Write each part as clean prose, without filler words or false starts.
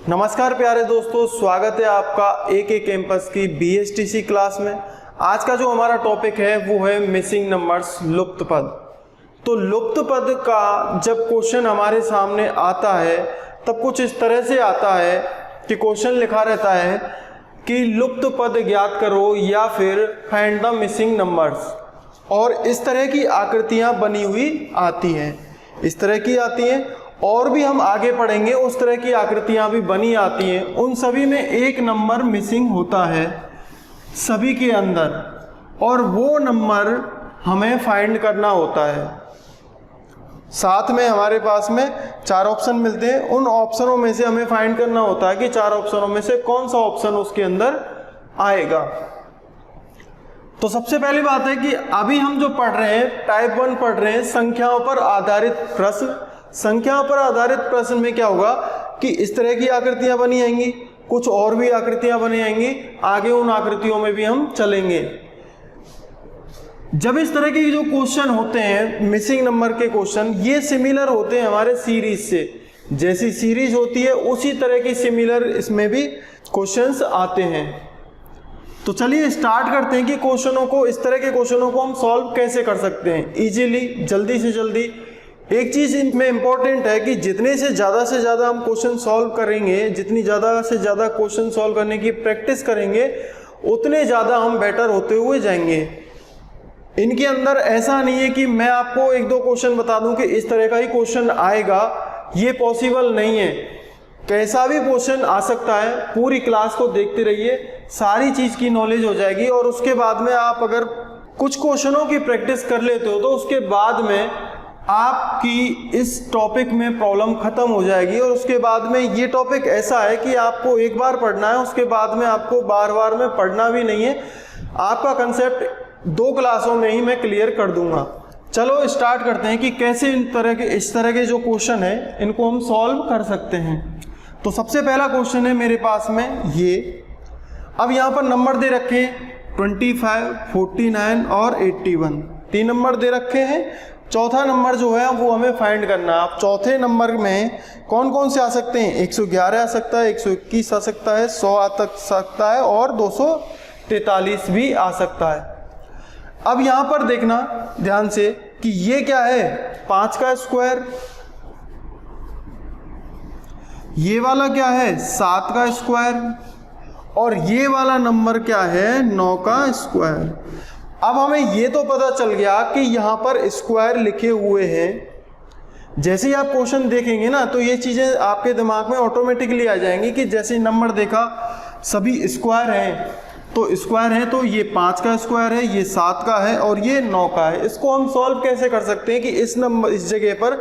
नमस्कार प्यारे दोस्तों, स्वागत है आपका AK कैंपस की BSTC क्लास में। आज का जो हमारा टॉपिक है वो है मिसिंग नंबर्स, लुप्त पद। तो लुप्त पद का जब क्वेश्चन हमारे सामने आता है तब कुछ इस तरह से आता है कि क्वेश्चन लिखा रहता है कि लुप्त पद ज्ञात करो या फिर फाइंड द मिसिंग नंबर्स, और इस तरह की आकृतियां बनी हुई आती हैं, इस तरह की आती हैं। और भी हम आगे पढ़ेंगे, उस तरह की आकृतियां भी बनी आती हैं। उन सभी में एक नंबर मिसिंग होता है सभी के अंदर, और वो नंबर हमें फाइंड करना होता है। साथ में हमारे पास में 4 ऑप्शन मिलते हैं, उन ऑप्शनों में से हमें फाइंड करना होता है कि 4 ऑप्शनों में से कौन सा ऑप्शन उसके अंदर आएगा। तो सबसे पहली बात है कि अभी हम जो पढ़ रहे हैं टाइप 1 पढ़ रहे हैं, संख्याओं पर आधारित प्रश्न। संख्याओं पर आधारित प्रश्न में क्या होगा कि इस तरह की आकृतियां बनी आएंगी, कुछ और भी आकृतियां बनी आएंगी, आगे उन आकृतियों में भी हम चलेंगे। जब इस तरह के जो क्वेश्चन होते हैं मिसिंग नंबर के क्वेश्चन, ये सिमिलर होते हैं हमारे सीरीज से। जैसी सीरीज होती है उसी तरह की सिमिलर इसमें भी क्वेश्चंस आते हैं। तो चलिए स्टार्ट करते हैं कि क्वेश्चनों को, इस तरह के क्वेश्चनों को हम सॉल्व कैसे कर सकते हैं इजीली, जल्दी से जल्दी। एक चीज़ इनमें इंपॉर्टेंट है कि जितने से ज़्यादा हम क्वेश्चन सॉल्व करेंगे, जितनी ज़्यादा से ज़्यादा क्वेश्चन सॉल्व करने की प्रैक्टिस करेंगे, उतने ज़्यादा हम बेटर होते हुए जाएंगे। इनके अंदर ऐसा नहीं है कि मैं आपको 1-2 क्वेश्चन बता दूं कि इस तरह का ही क्वेश्चन आएगा, ये पॉसिबल नहीं है। कैसा भी क्वेश्चन आ सकता है। पूरी क्लास को देखते रहिए, सारी चीज़ की नॉलेज हो जाएगी, और उसके बाद में आप अगर कुछ क्वेश्चनों की प्रैक्टिस कर लेते हो तो उसके बाद में आपकी इस टॉपिक में प्रॉब्लम खत्म हो जाएगी। और उसके बाद में ये टॉपिक ऐसा है कि आपको एक बार पढ़ना है, उसके बाद में आपको बार बार में पढ़ना भी नहीं है। आपका कंसेप्ट 2 क्लासों में ही मैं क्लियर कर दूंगा। चलो स्टार्ट करते हैं कि कैसे इस तरह के जो क्वेश्चन है इनको हम सॉल्व कर सकते हैं। तो सबसे पहला क्वेश्चन है मेरे पास में ये। अब यहाँ पर नंबर दे रखे हैं 25, 49 और 81, 3 नंबर दे रखे हैं। चौथा नंबर जो है वो हमें फाइंड करना है। अब चौथे नंबर में कौन कौन से आ सकते हैं? 111 आ सकता है, 121 आ सकता है, 100 आ सकता है और 243 भी आ सकता है। अब यहाँ पर देखना ध्यान से कि ये क्या है, 5 का स्क्वायर, ये वाला क्या है 7 का स्क्वायर, और ये वाला नंबर क्या है 9 का स्क्वायर। अब हमें ये तो पता चल गया कि यहाँ पर स्क्वायर लिखे हुए हैं। जैसे ही आप क्वेश्चन देखेंगे ना तो ये चीज़ें आपके दिमाग में ऑटोमेटिकली आ जाएंगी कि जैसे नंबर देखा सभी स्क्वायर हैं, तो स्क्वायर है तो ये 5 का स्क्वायर है, ये 7 का है और ये 9 का है। इसको हम सॉल्व कैसे कर सकते हैं कि इस जगह पर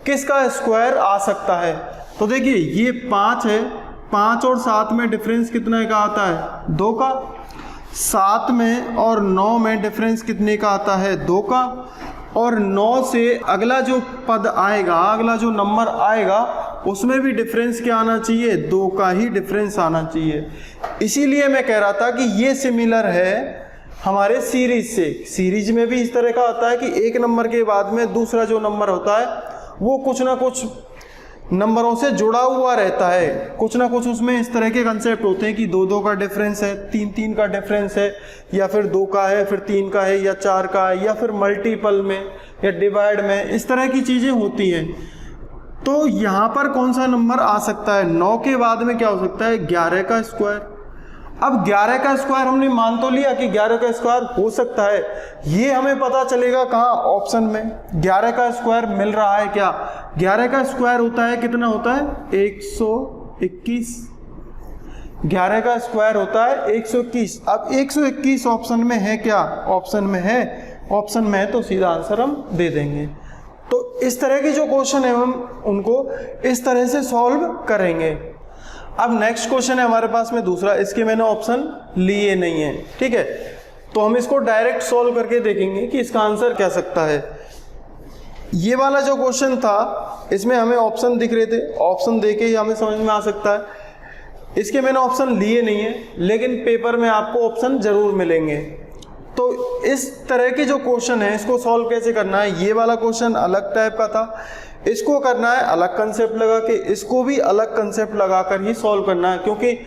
किसका स्क्वायर आ सकता है। तो देखिए ये 5 है, 5 और 7 में डिफरेंस कितने का आता है 2 का, 7 में और 9 में डिफरेंस कितने का आता है 2 का, और 9 से अगला जो पद आएगा, अगला जो नंबर आएगा उसमें भी डिफरेंस क्या आना चाहिए 2 का ही डिफरेंस आना चाहिए। इसीलिए मैं कह रहा था कि ये सिमिलर है हमारे सीरीज से। सीरीज में भी इस तरह का आता है कि एक नंबर के बाद में दूसरा जो नंबर होता है वो कुछ ना कुछ नंबरों से जुड़ा हुआ रहता है, कुछ ना कुछ उसमें इस तरह के कंसेप्ट होते हैं कि 2-2 का डिफरेंस है, 3-3 का डिफरेंस है, या फिर 2 का है, फिर 3 का है, या 4 का है, या फिर मल्टीपल में या डिवाइड में, इस तरह की चीज़ें होती हैं। तो यहाँ पर कौन सा नंबर आ सकता है? 9 के बाद में क्या हो सकता है 11 का स्क्वायर। अब 11 का स्क्वायर हमने मान तो लिया कि 11 का स्क्वायर हो सकता है, ये हमें पता चलेगा कहाँ? ऑप्शन में 11 का स्क्वायर मिल रहा है क्या? 11 का स्क्वायर होता है कितना होता है 121। 11 का स्क्वायर होता है 121। अब 121 ऑप्शन में है क्या? ऑप्शन में है। ऑप्शन में है तो सीधा आंसर हम दे देंगे। तो इस तरह के जो क्वेश्चन है हम उनको इस तरह से सॉल्व करेंगे। अब नेक्स्ट क्वेश्चन है हमारे पास में दूसरा, इसके मैंने ऑप्शन लिए नहीं है, ठीक है। तो हम इसको डायरेक्ट सॉल्व करके देखेंगे कि इसका आंसर क्या सकता है। ये वाला जो क्वेश्चन था इसमें हमें ऑप्शन दिख रहे थे, ऑप्शन देके ही हमें समझ में आ सकता है। इसके मैंने ऑप्शन लिए नहीं है, लेकिन पेपर में आपको ऑप्शन जरूर मिलेंगे। तो इस तरह के जो क्वेश्चन है इसको सॉल्व कैसे करना है, ये वाला क्वेश्चन अलग टाइप का था, इसको करना है अलग कंसेप्ट लगा के, इसको भी अलग कंसेप्ट लगा कर ही सॉल्व करना है, क्योंकि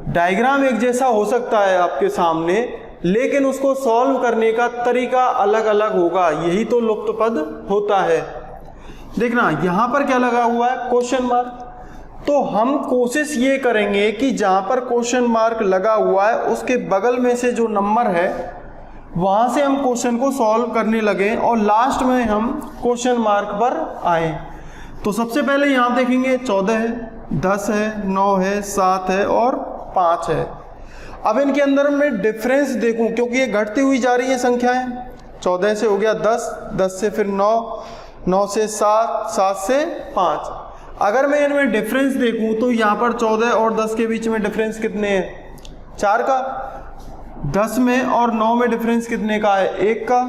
डायग्राम एक जैसा हो सकता है आपके सामने लेकिन उसको सॉल्व करने का तरीका अलग अलग होगा, यही तो लुप्तपद होता है। देखना यहां पर क्या लगा हुआ है, क्वेश्चन मार्क। तो हम कोशिश ये करेंगे कि जहां पर क्वेश्चन मार्क लगा हुआ है उसके बगल में से जो नंबर है वहां से हम क्वेश्चन को सॉल्व करने लगे और लास्ट में हम क्वेश्चन मार्क पर आए। तो सबसे पहले यहां देखेंगे 14 है, 10 है, 9 है, 7 है और 5 है। अब इनके अंदर मैं डिफरेंस देखूं क्योंकि ये घटती हुई जा रही है संख्याएं। 14 से हो गया 10, 10 से फिर 9, 9 से 7, 7 से 5। अगर मैं इनमें डिफरेंस देखूं तो यहाँ पर 14 और 10 के बीच में डिफरेंस कितने हैं, 4 का। 10 में और 9 में डिफरेंस कितने का है, 1 का।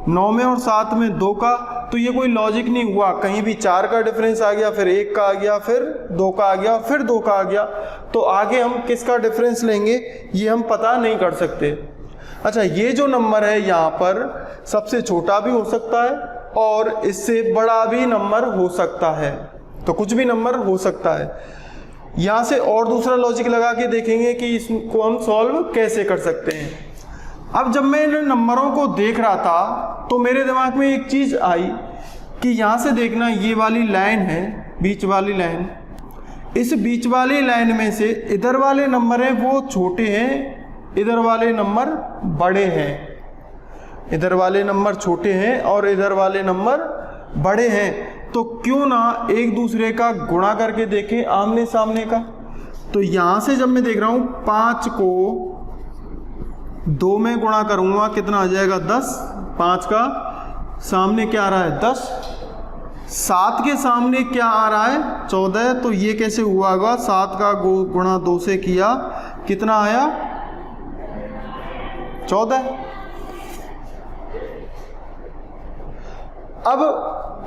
9 में और 7 में 2 का। तो ये कोई लॉजिक नहीं हुआ, कहीं भी 4 का डिफरेंस आ गया, फिर 1 का आ गया, फिर 2 का आ गया, फिर 2 का आ गया। तो आगे हम किसका डिफरेंस लेंगे ये हम पता नहीं कर सकते। अच्छा, ये जो नंबर है यहाँ पर सबसे छोटा भी हो सकता है और इससे बड़ा भी नंबर हो सकता है, तो कुछ भी नंबर हो सकता है। यहाँ से और दूसरा लॉजिक लगा के देखेंगे कि इसको हम सॉल्व कैसे कर सकते हैं। अब जब मैं इन नंबरों को देख रहा था तो मेरे दिमाग में एक चीज़ आई कि यहाँ से देखना, ये वाली लाइन है, बीच वाली लाइन, इस बीच वाली लाइन में से इधर वाले नंबर हैं वो छोटे हैं, इधर वाले नंबर बड़े हैं। इधर वाले नंबर छोटे हैं और इधर वाले नंबर बड़े हैं। तो क्यों ना एक दूसरे का गुणा करके देखें आमने सामने का। तो यहां से जब मैं देख रहा हूं 5 को 2 में गुणा करूंगा कितना आ जाएगा, 10। 5 का सामने क्या आ रहा है, 10। 7 के सामने क्या आ रहा है, 14। तो ये कैसे हुआ होगा, 7 का गुणा 2 से किया, कितना आया, 14। अब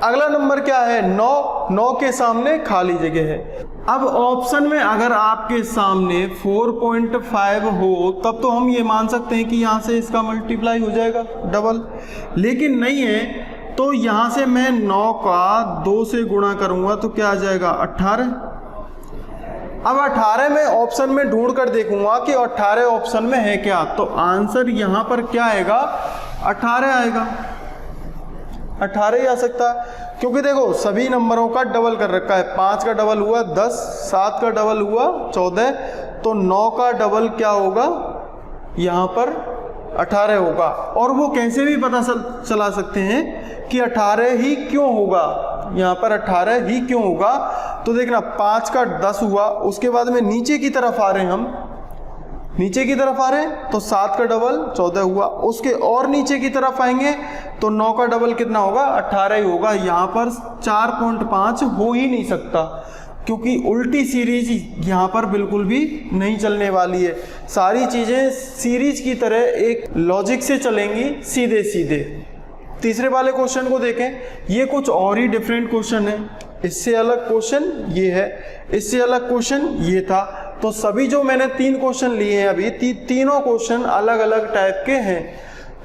अगला नंबर क्या है, 9। 9 के सामने खाली जगह है। अब ऑप्शन में अगर आपके सामने 4.5 हो तब तो हम ये मान सकते हैं कि यहाँ से इसका मल्टीप्लाई हो जाएगा, डबल। लेकिन नहीं है, तो यहाँ से मैं 9 का 2 से गुणा करूँगा तो क्या आ जाएगा, 18। अब 18 में ऑप्शन में ढूंढ कर देखूंगा कि 18 ऑप्शन में है क्या, तो आंसर यहाँ पर क्या आएगा, 18 आएगा। 18 ही आ सकता है क्योंकि देखो सभी नंबरों का डबल कर रखा है। 5 का डबल हुआ 10, 7 का डबल हुआ 14, तो 9 का डबल क्या होगा, यहाँ पर 18 होगा। और वो कैसे भी पता चला सकते हैं कि 18 ही क्यों होगा, यहाँ पर 18 ही क्यों होगा। तो देखना 5 का 10 हुआ, उसके बाद में नीचे की तरफ आ रहे हैं, हम नीचे की तरफ आ रहे हैं तो 7 का डबल 14 हुआ, उसके और नीचे की तरफ आएंगे तो 9 का डबल कितना होगा, 18 ही होगा। यहाँ पर 4.5 हो ही नहीं सकता क्योंकि उल्टी सीरीज यहाँ पर बिल्कुल भी नहीं चलने वाली है। सारी चीज़ें सीरीज की तरह एक लॉजिक से चलेंगी, सीधे सीधे। तीसरे वाले क्वेश्चन को देखें, ये कुछ और ही डिफरेंट क्वेश्चन है। इससे अलग क्वेश्चन ये है, इससे अलग क्वेश्चन ये था। तो सभी जो मैंने 3 क्वेश्चन लिए हैं अभी, तीनों क्वेश्चन अलग अलग टाइप के हैं।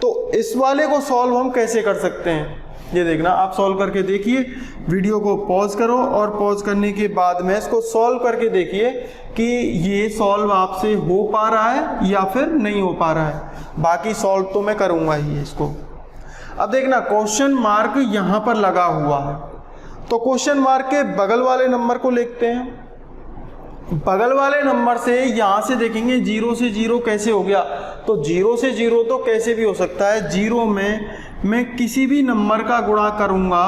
तो इस वाले को सॉल्व हम कैसे कर सकते हैं ये देखना, आप सॉल्व करके देखिए। वीडियो को पॉज करो और पॉज करने के बाद में इसको सॉल्व करके देखिए कि ये सॉल्व आपसे हो पा रहा है या फिर नहीं हो पा रहा है। बाकी सॉल्व तो मैं करूँगा ही इसको। अब देखना क्वेश्चन मार्क यहाँ पर लगा हुआ है, तो क्वेश्चन मार्क के बगल वाले नंबर को लिखते हैं। बगल वाले नंबर से यहाँ से देखेंगे 0 से 0 कैसे हो गया, तो 0 से 0 तो कैसे भी हो सकता है। 0 में मैं किसी भी नंबर का गुणा करूँगा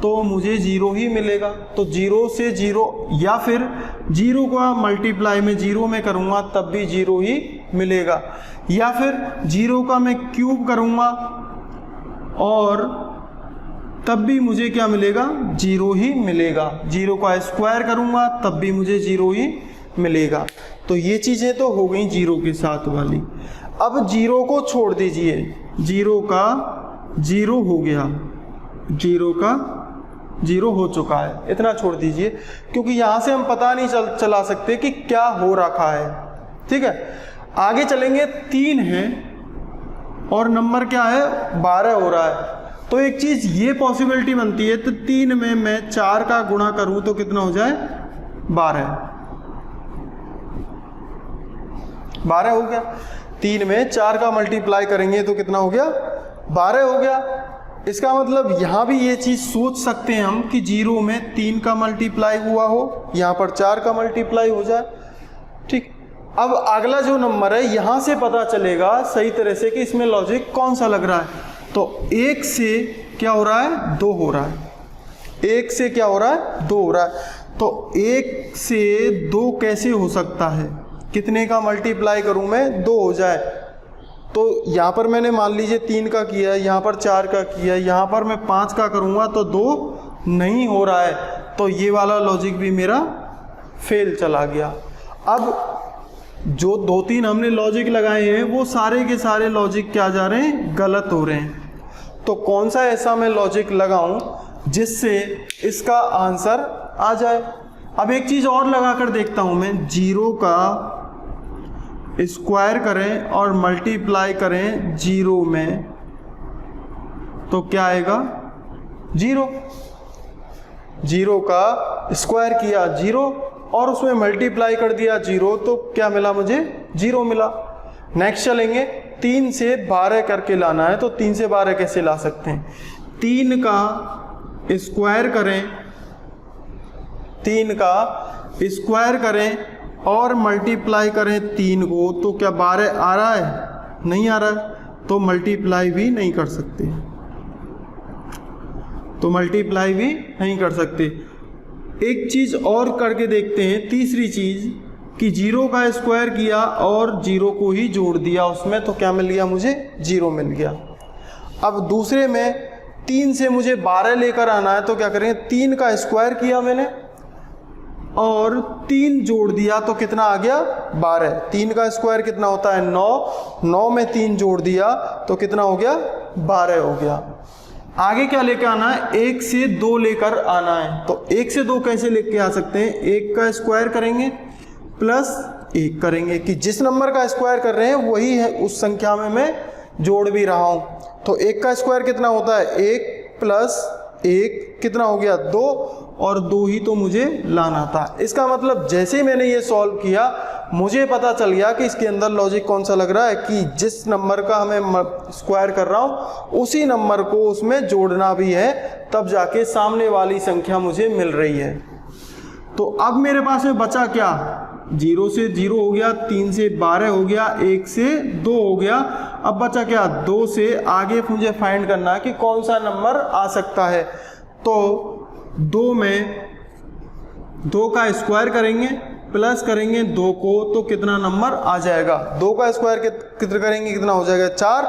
तो मुझे 0 ही मिलेगा। तो 0 से 0 या फिर 0 का मल्टीप्लाई में 0 में करूँगा तब भी 0 ही मिलेगा, या फिर 0 का मैं क्यूब करूँगा और तब भी मुझे क्या मिलेगा, 0 ही मिलेगा। 0 का स्क्वायर करूँगा तब भी मुझे 0 ही मिलेगा। तो ये चीज़ें तो हो गई 0 के साथ वाली। अब 0 को छोड़ दीजिए, 0 का 0 हो गया, 0 का 0 हो चुका है, इतना छोड़ दीजिए क्योंकि यहाँ से हम पता नहीं चला सकते कि क्या हो रखा है। ठीक है, आगे चलेंगे। 3 है, और नंबर क्या है 12 हो रहा है। तो एक चीज़ ये पॉसिबिलिटी बनती है, तो 3 में मैं 4 का गुणा करूं तो कितना हो जाए 12 हो गया। 3 में 4 का मल्टीप्लाई करेंगे तो कितना हो गया 12 हो गया। इसका मतलब यहाँ भी ये चीज़ सोच सकते हैं हम कि 0 में 3 का मल्टीप्लाई हुआ हो, यहाँ पर 4 का मल्टीप्लाई हो जाए। ठीक, अब अगला जो नंबर है यहाँ से पता चलेगा सही तरह से कि इसमें लॉजिक कौन सा लग रहा है। तो 1 से क्या हो रहा है 2 हो रहा है। 1 से क्या हो रहा है 2 हो रहा है। तो 1 से 2 कैसे हो सकता है, कितने का मल्टीप्लाई करूं मैं 2 हो जाए। तो यहाँ पर मैंने मान लीजिए 3 का किया, यहाँ पर 4 का किया, यहाँ पर मैं 5 का करूँगा तो 2 नहीं हो रहा है। तो ये वाला लॉजिक भी मेरा फेल चला गया। अब जो 2-3 हमने लॉजिक लगाए हैं वो सारे के सारे लॉजिक क्या जा रहे हैं गलत हो रहे हैं। तो कौन सा ऐसा मैं लॉजिक लगाऊं जिससे इसका आंसर आ जाए। अब एक चीज़ और लगा कर देखता हूं मैं, 0 का स्क्वायर करें और मल्टीप्लाई करें 0 में तो क्या आएगा 0। 0 का स्क्वायर किया 0 और उसमें मल्टीप्लाई कर दिया 0 तो क्या मिला मुझे 0 मिला। नेक्स्ट चलेंगे, 3 से 12 करके लाना है तो 3 से 12 कैसे ला सकते हैं। 3 का स्क्वायर करें, 3 का स्क्वायर करें और मल्टीप्लाई करें 3 को तो क्या 12 आ रहा है, नहीं आ रहा है। तो मल्टीप्लाई भी नहीं कर सकते, तो मल्टीप्लाई भी नहीं कर सकते। एक चीज़ और करके देखते हैं, तीसरी चीज़ कि 0 का स्क्वायर किया और 0 को ही जोड़ दिया उसमें तो क्या मिल गया मुझे 0 मिल गया। अब दूसरे में 3 से मुझे 12 लेकर आना है तो क्या करेंगे, 3 का स्क्वायर किया मैंने और 3 जोड़ दिया तो कितना आ गया 12। 3 का स्क्वायर कितना होता है 9, 9 में 3 जोड़ दिया तो कितना हो गया 12 हो गया। आगे क्या लेकर आना है, 1 से 2 लेकर आना है। तो 1 से 2 कैसे लेके आ सकते हैं, 1 का स्क्वायर करेंगे प्लस 1 करेंगे कि जिस नंबर का स्क्वायर कर रहे हैं वही है उस संख्या में मैं जोड़ भी रहा हूँ। तो 1 का स्क्वायर कितना होता है 1 प्लस 1 कितना हो गया 2 और 2 ही तो मुझे लाना था। इसका मतलब जैसे ही मैंने ये सॉल्व किया मुझे पता चल गया कि इसके अंदर लॉजिक कौन सा लग रहा है कि जिस नंबर का हमें स्क्वायर कर रहा हूँ उसी नंबर को उसमें जोड़ना भी है, तब जाके सामने वाली संख्या मुझे मिल रही है। तो अब मेरे पास में बचा क्या, 0 से 0 हो गया, 3 से 12 हो गया, 1 से 2 हो गया। अब बचा क्या, 2 से आगे मुझे फाइंड करना है कि कौन सा नंबर आ सकता है। तो 2 में 2 का स्क्वायर करेंगे प्लस करेंगे 2 को तो कितना नंबर आ जाएगा, 2 का स्क्वायर कितना करेंगे कितना हो जाएगा 4,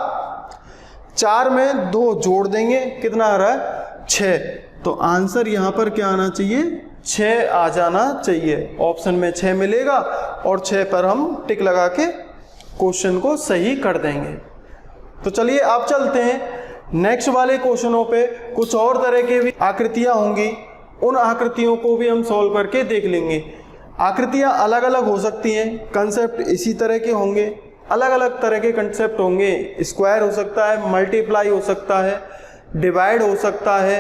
4 में 2 जोड़ देंगे कितना आ रहा है 6। तो आंसर यहाँ पर क्या आना चाहिए 6 आ जाना चाहिए। ऑप्शन में 6 मिलेगा और 6 पर हम टिक लगा के क्वेश्चन को सही कर देंगे। तो चलिए आप चलते हैं नेक्स्ट वाले क्वेश्चनों पे। कुछ और तरह के भी आकृतियाँ होंगी, उन आकृतियों को भी हम सॉल्व करके देख लेंगे। आकृतियाँ अलग अलग हो सकती हैं, कंसेप्ट इसी तरह के होंगे, अलग अलग तरह के कंसेप्ट होंगे। स्क्वायर हो सकता है, मल्टीप्लाई हो सकता है, डिवाइड हो सकता है,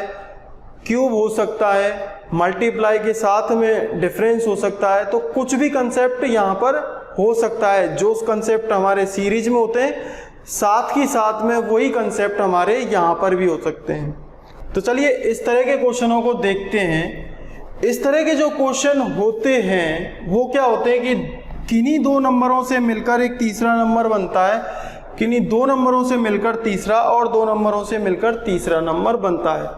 क्यूब हो सकता है, मल्टीप्लाई के साथ में डिफरेंस हो सकता है। तो कुछ भी कंसेप्ट यहाँ पर हो सकता है। जो कंसेप्ट हमारे सीरीज में होते हैं साथ ही साथ में वही कंसेप्ट हमारे यहाँ पर भी हो सकते हैं। तो चलिए इस तरह के क्वेश्चनों को देखते हैं। इस तरह के जो क्वेश्चन होते हैं वो क्या होते हैं कि किन्हीं 2 नंबरों से मिलकर एक तीसरा नंबर बनता है, किन्हीं 2 नंबरों से मिलकर तीसरा और 2 नंबरों से मिलकर तीसरा नंबर बनता है।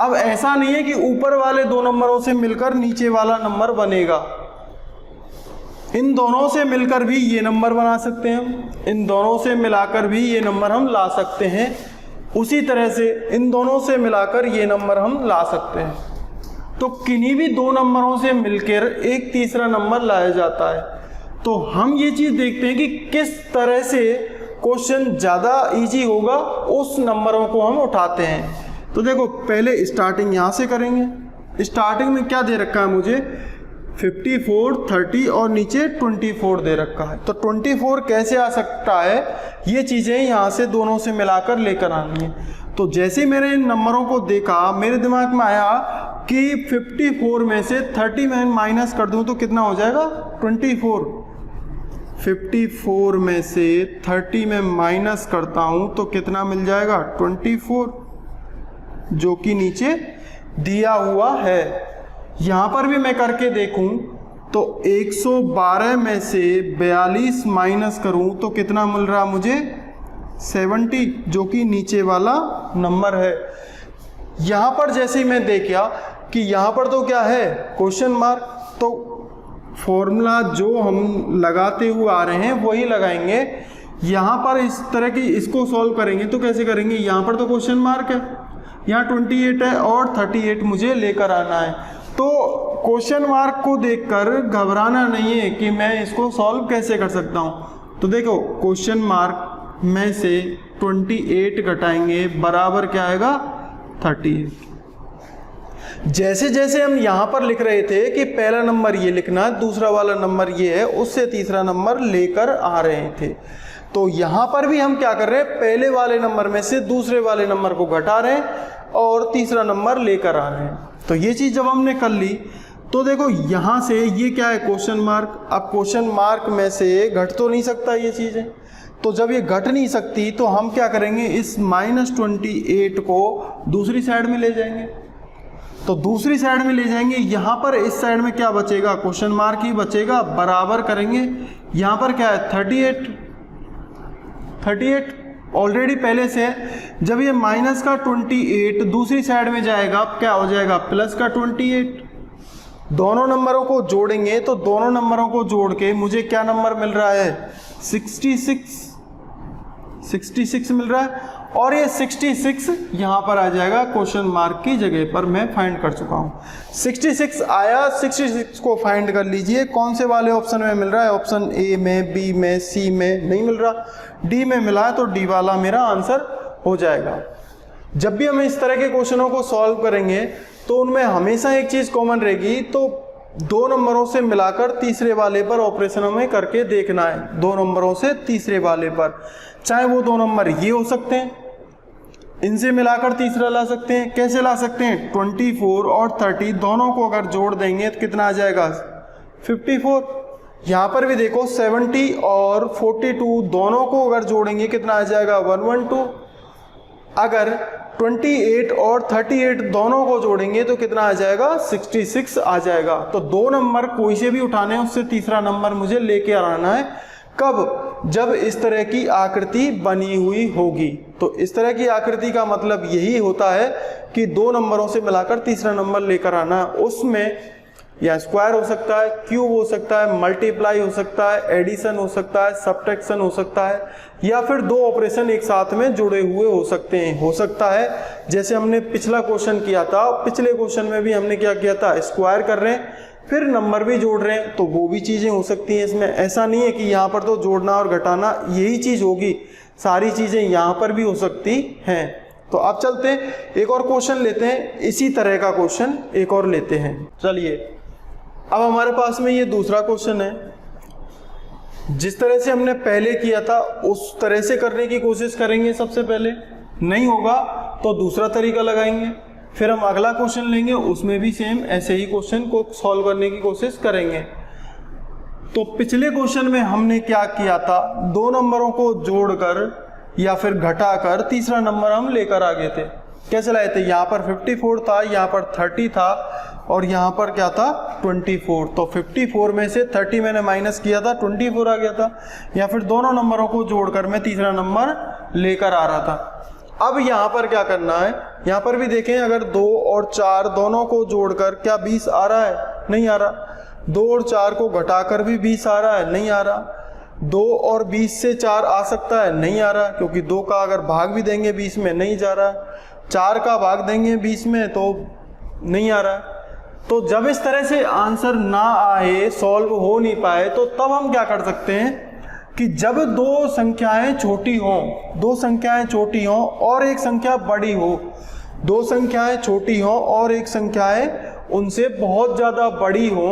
अब ऐसा नहीं है कि ऊपर वाले 2 नंबरों से मिलकर नीचे वाला नंबर बनेगा, इन दोनों से मिलकर भी ये नंबर बना सकते हैं, इन दोनों से मिलाकर भी ये नंबर हम ला सकते हैं, उसी तरह से इन दोनों से मिलाकर ये नंबर हम ला सकते हैं। तो किन्हीं भी 2 नंबरों से मिलकर एक तीसरा नंबर लाया जाता है। तो हम ये चीज़ देखते हैं कि किस तरह से क्वेश्चन ज़्यादा इजी होगा, उस नंबरों को हम उठाते हैं। तो देखो पहले स्टार्टिंग यहाँ से करेंगे। स्टार्टिंग में क्या दे रखा है मुझे, 54, 30 और नीचे 24 दे रखा है। तो 24 कैसे आ सकता है, ये चीज़ें यहाँ से दोनों से मिलाकर लेकर आनी है। तो जैसे मैंने इन नंबरों को देखा, मेरे दिमाग में आया कि 54 में से 30 में माइनस कर दूं तो कितना हो जाएगा 24। 54 में से 30 में माइनस करता हूं तो कितना मिल जाएगा 24, जो कि नीचे दिया हुआ है। यहां पर भी मैं करके देखूं तो 112 में से 42 माइनस करूं तो कितना मिल रहा मुझे 70, जो कि नीचे वाला नंबर है। यहां पर जैसे ही मैं देखा कि यहां पर तो क्या है क्वेश्चन मार्क, तो फॉर्मूला जो हम लगाते हुए आ रहे हैं वही लगाएंगे। यहां पर इस तरह की इसको सॉल्व करेंगे तो कैसे करेंगे, यहां पर तो क्वेश्चन मार्क है, यहाँ 28 है और 38 मुझे लेकर आना है। तो क्वेश्चन मार्क को देखकर घबराना नहीं है कि मैं इसको सॉल्व कैसे कर सकता हूँ। तो देखो क्वेश्चन मार्क में से 28 घटाएंगे बराबर क्या आएगा 38। जैसे जैसे हम यहाँ पर लिख रहे थे कि पहला नंबर ये लिखना, दूसरा वाला नंबर ये है, उससे तीसरा नंबर लेकर आ रहे थे। तो यहाँ पर भी हम क्या कर रहे हैं, पहले वाले नंबर में से दूसरे वाले नंबर को घटा रहे हैं और तीसरा नंबर लेकर आ रहे हैं। तो ये चीज़ जब हमने कर ली तो देखो यहाँ से ये क्या है क्वेश्चन मार्क। अब क्वेश्चन मार्क में से घट तो नहीं सकता ये चीज़ें, तो जब ये घट नहीं सकती तो हम क्या करेंगे, इस -28 को दूसरी साइड में ले जाएंगे। तो दूसरी साइड में ले जाएंगे, यहाँ पर इस साइड में क्या बचेगा, क्वेश्चन मार्क ही बचेगा, बराबर करेंगे। यहाँ पर क्या है 38 ऑलरेडी पहले से है। जब ये माइनस का 28 दूसरी साइड में जाएगा, अब क्या हो जाएगा प्लस का 28। दोनों नंबरों को जोड़ेंगे तो दोनों नंबरों को जोड़ के मुझे क्या नंबर मिल रहा है 66 मिल रहा है। और ये 66 यहाँ पर आ जाएगा क्वेश्चन मार्क की जगह पर, मैं फाइंड कर चुका हूँ। 66 आया, 66 को फाइंड कर लीजिए कौन से वाले ऑप्शन में मिल रहा है। ऑप्शन ए में, बी में, सी में नहीं मिल रहा, डी में मिला है, तो डी वाला मेरा आंसर हो जाएगा। जब भी हम इस तरह के क्वेश्चनों को सॉल्व करेंगे तो उनमें हमेशा एक चीज़ कॉमन रहेगी, तो दो नंबरों से मिलाकर तीसरे वाले पर ऑपरेशन हमें करके देखना है। दो नंबरों से तीसरे वाले पर, चाहे वो दो नंबर ये हो सकते हैं, इनसे मिलाकर तीसरा ला सकते हैं। कैसे ला सकते हैं, 24 और 30 दोनों को अगर जोड़ देंगे तो कितना आ जाएगा 54। यहाँ पर भी देखो 70 और 42 दोनों को अगर जोड़ेंगे कितना आ जाएगा 112। अगर 28 और 38 दोनों को जोड़ेंगे तो कितना आ जाएगा 66 आ जाएगा। तो दो नंबर कोई से भी उठाने हैं, उससे तीसरा नंबर मुझे लेके आना है। कब, जब इस तरह की आकृति बनी हुई होगी। तो इस तरह की आकृति का मतलब यही होता है कि दो नंबरों से मिलाकर तीसरा नंबर लेकर आना। उसमें या स्क्वायर हो सकता है, क्यूब हो सकता है, मल्टीप्लाई हो सकता है, एडिशन हो सकता है, सब्ट्रैक्शन हो सकता है, या फिर दो ऑपरेशन एक साथ में जुड़े हुए हो सकते हैं। हो सकता है जैसे हमने पिछला क्वेश्चन किया था, पिछले क्वेश्चन में भी हमने क्या किया था, स्क्वायर कर रहे हैं फिर नंबर भी जोड़ रहे हैं, तो वो भी चीज़ें हो सकती हैं इसमें। ऐसा नहीं है कि यहाँ पर तो जोड़ना और घटाना यही चीज़ होगी, सारी चीज़ें यहाँ पर भी हो सकती हैं। तो अब चलते हैं एक और क्वेश्चन लेते हैं, इसी तरह का क्वेश्चन एक और लेते हैं। चलिए अब हमारे पास में ये दूसरा क्वेश्चन है। जिस तरह से हमने पहले किया था उस तरह से करने की कोशिश करेंगे। सबसे पहले नहीं होगा तो दूसरा तरीका लगाएंगे, फिर हम अगला क्वेश्चन लेंगे, उसमें भी सेम ऐसे ही क्वेश्चन को सॉल्व करने की कोशिश करेंगे। तो पिछले क्वेश्चन में हमने क्या किया था, दो नंबरों को जोड़कर या फिर घटाकर तीसरा नंबर हम लेकर आ गए थे। कैसे लाए थे, यहाँ पर 54 था, यहाँ पर 30 था और यहाँ पर क्या था 24। तो 54 में से 30 मैंने माइनस किया था, 24 आ गया था। या फिर दोनों नंबरों को जोड़कर मैं तीसरा नंबर लेकर आ रहा था। अब यहाँ पर क्या करना है, यहाँ पर भी देखें, अगर 2 और 4 दोनों को जोड़कर क्या 20 आ रहा है, नहीं आ रहा। 2 और 4 को घटाकर भी 20 आ रहा है, नहीं आ रहा। 2 और 20 से 4 आ सकता है, नहीं आ रहा, क्योंकि 2 का अगर भाग भी देंगे 20 में नहीं जा रहा, 4 का भाग देंगे 20 में तो नहीं आ रहा। तो जब इस तरह से आंसर ना आए, सॉल्व हो नहीं पाए, तो तब हम क्या कर सकते हैं कि जब दो संख्याएं छोटी हों और एक संख्या बड़ी हो, दो संख्याएं छोटी हों और एक संख्याएं उनसे बहुत ज़्यादा बड़ी हो